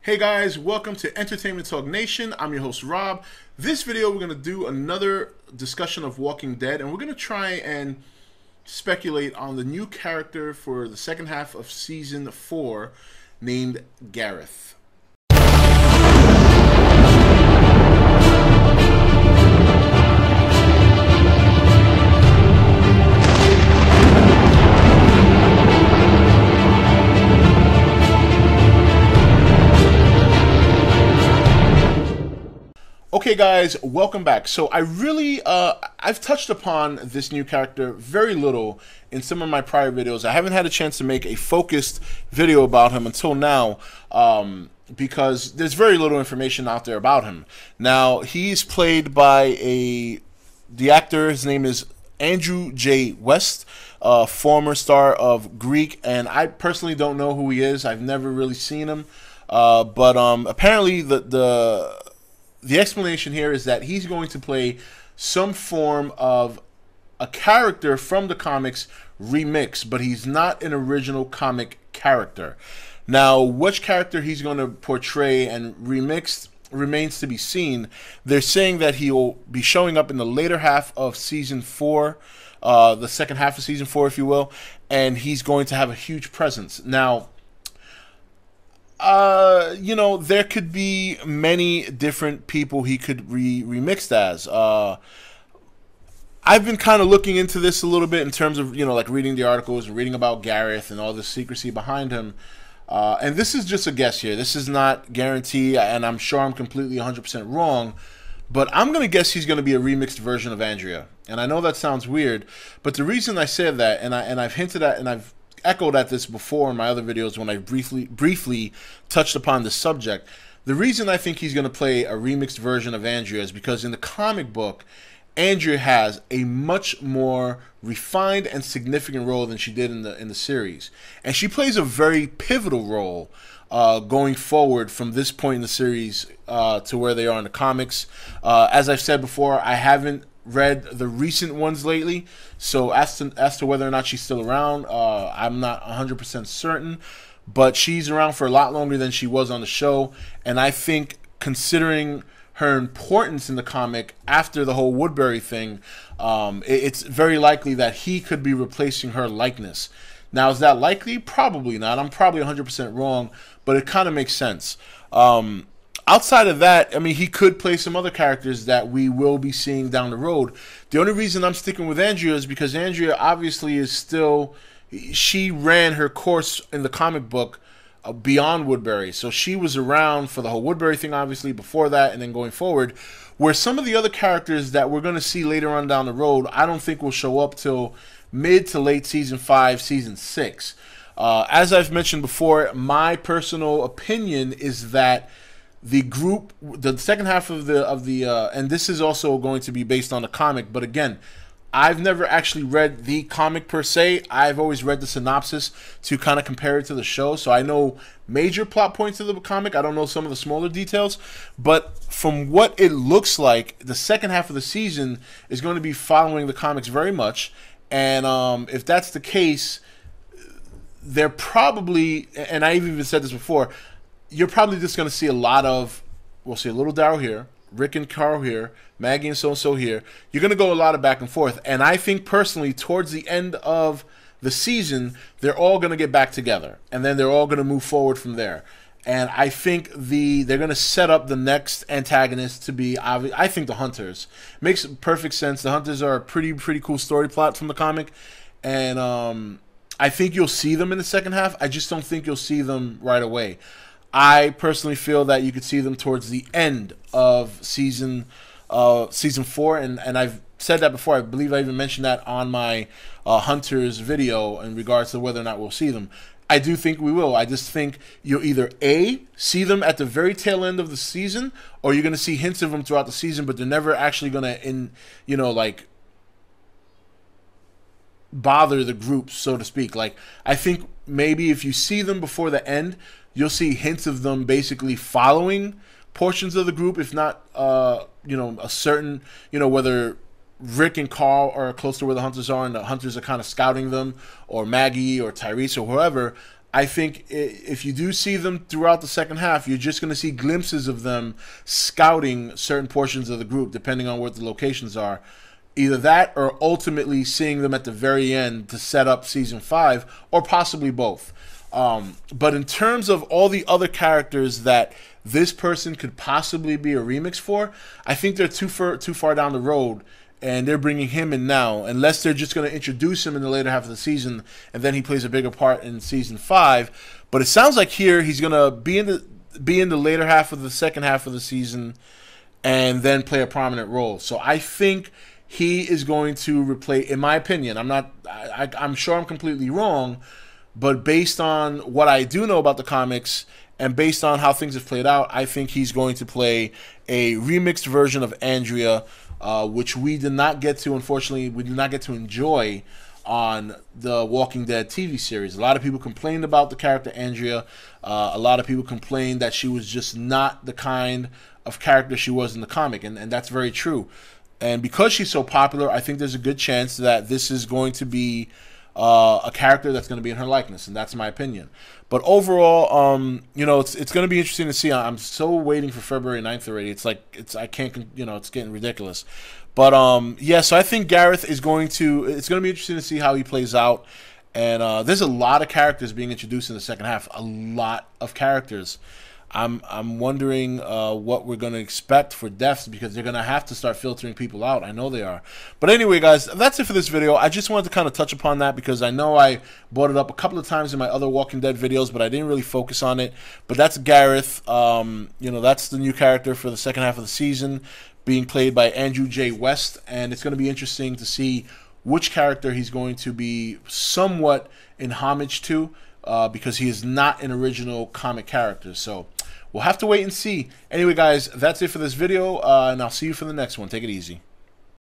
Hey guys, welcome to Entertainment Talk Nation. I'm your host Rob. This video we're going to do another discussion of Walking Dead, and we're going to try and speculate on the new character for the second half of Season 4 named Gareth. Okay guys, welcome back. So I've touched upon this new character very little in some of my prior videos. I haven't had a chance to make a focused video about him until now because there's very little information out there about him. Now, he's played by the actor, his name is Andrew J. West, former star of Greek, and I personally don't know who he is. I've never really seen him, but apparently the explanation here is that he's going to play some form of a character from the comics remixed, but he's not an original comic character. Now, which character he's going to portray and remixed remains to be seen. They're saying that he'll be showing up in the later half of Season 4, the second half of Season 4, if you will, and he's going to have a huge presence. Now, you know, there could be many different people he could remixed as. I've been kind of looking into this a little bit in terms of, you know, like reading the articles and reading about Gareth and all the secrecy behind him. And this is just a guess here. This is not guarantee, and I'm sure I'm completely 100% wrong. But I'm going to guess he's going to be a remixed version of Andrea. And I know that sounds weird, but the reason I said that, and I've hinted at, and I've echoed at this before in my other videos when I briefly touched upon the subject. The reason I think he's going to play a remixed version of Andrea is because in the comic book, Andrea has a much more refined and significant role than she did in the series, and she plays a very pivotal role going forward from this point in the series to where they are in the comics. As I've said before, I haven't read the recent ones lately, so as to whether or not she's still around, I'm not 100% certain, but she's around for a lot longer than she was on the show, and I think considering her importance in the comic after the whole Woodbury thing, it's very likely that he could be replacing her likeness. Now, is that likely? Probably not. I'm probably 100% wrong, but it kind of makes sense. Outside of that, I mean, he could play some other characters that we will be seeing down the road. The only reason I'm sticking with Andrea is because Andrea obviously is still, she ran her course in the comic book beyond Woodbury. So she was around for the whole Woodbury thing, obviously, before that and then going forward. Where some of the other characters that we're going to see later on down the road, I don't think will show up till mid to late Season 5, Season 6. As I've mentioned before, my personal opinion is that the group, the second half of the and this is also going to be based on the comic, but again, I've never actually read the comic per se. I've always read the synopsis to kind of compare it to the show, so I know major plot points of the comic. I don't know some of the smaller details, but from what it looks like, the second half of the season is going to be following the comics very much, and if that's the case, they're probably, and I've even said this before, you're probably just going to see a lot of, we'll see a little Daryl here, Rick and Carl here, Maggie and so-and-so here. You're going to go a lot of back and forth. And I think personally, towards the end of the season, they're all going to get back together. And then they're all going to move forward from there. And I think they're going to set up the next antagonist to be, I think, the Hunters. Makes perfect sense. The Hunters are a pretty cool story plot from the comic. And I think you'll see them in the second half. I just don't think you'll see them right away. I personally feel that you could see them towards the end of season 4, and I've said that before. I believe I even mentioned that on my Hunters video in regards to whether or not we'll see them. I do think we will. I just think you'll either A, see them at the very tail end of the season, or you're going to see hints of them throughout the season, but they're never actually going to, like, bother the group, so to speak. Like, I think maybe if you see them before the end, you'll see hints of them basically following portions of the group, if not, you know, a certain, you know, whether Rick and Carl are close to where the Hunters are and the Hunters are kind of scouting them, or Maggie or Tyrese or whoever. I think if you do see them throughout the second half, you're just going to see glimpses of them scouting certain portions of the group, depending on what the locations are. Either that or ultimately seeing them at the very end to set up season 5, or possibly both. But in terms of all the other characters that this person could possibly be a remix for, I think they're too far down the road, and they're bringing him in now, unless they're just going to introduce him in the later half of the season, and then he plays a bigger part in season 5. But it sounds like here he's going to be in the later half of the second half of the season, and then play a prominent role. So I think he is going to replace, in my opinion, I'm sure I'm completely wrong, but based on what I do know about the comics and based on how things have played out, I think he's going to play a remixed version of Andrea, which we did not get to, unfortunately, we did not get to enjoy on the Walking Dead TV series. A lot of people complained about the character Andrea. A lot of people complained that she was just not the kind of character she was in the comic, and that's very true. And because she's so popular, I think there's a good chance that this is going to be a character that's going to be in her likeness, and that's my opinion. But overall, it's going to be interesting to see. I'm so waiting for February 9th already. I can't, it's getting ridiculous. But yeah, so I think Gareth is it's going to be interesting to see how he plays out. And there's a lot of characters being introduced in the second half. A lot of characters. I'm wondering what we're going to expect for deaths, because they're going to have to start filtering people out. I know they are. But anyway, guys, that's it for this video. I just wanted to kind of touch upon that because I know I brought it up a couple of times in my other Walking Dead videos, but I didn't really focus on it. But that's Gareth. That's the new character for the second half of the season, being played by Andrew J. West. And it's going to be interesting to see which character he's going to be somewhat in homage to, because he is not an original comic character. So we'll have to wait and see. Anyway, guys, that's it for this video, and I'll see you for the next one. Take it easy.